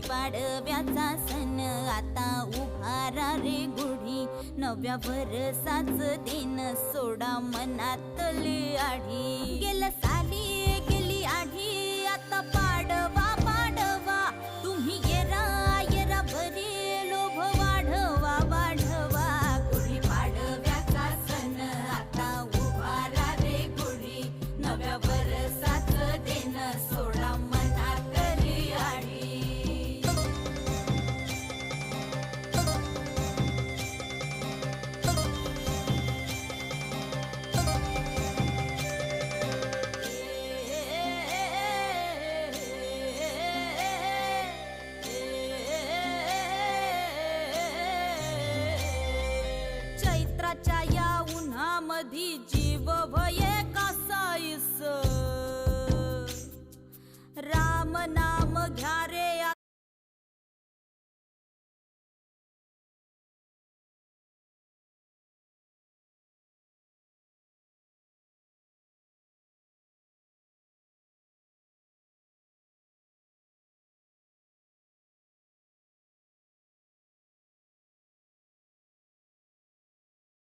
पाडव्याचा सण आता उभारा रे गुढी, नव्या वर्षाच दिन सोडा मनातली आढी. गेल्या साली गेली आढी, आता पाडवा पाडवा, तुम्ही येरा येरा भरी लोभ वाढवा वाढवा. गुढी पाडव्याचा सण आता उभारा रे गुढी, नव्या वर्षाच दिन सोडा मनातली आढी. चैत्राच्या या उन्हामधी जीव भये कासाईस, राम नाम घ्या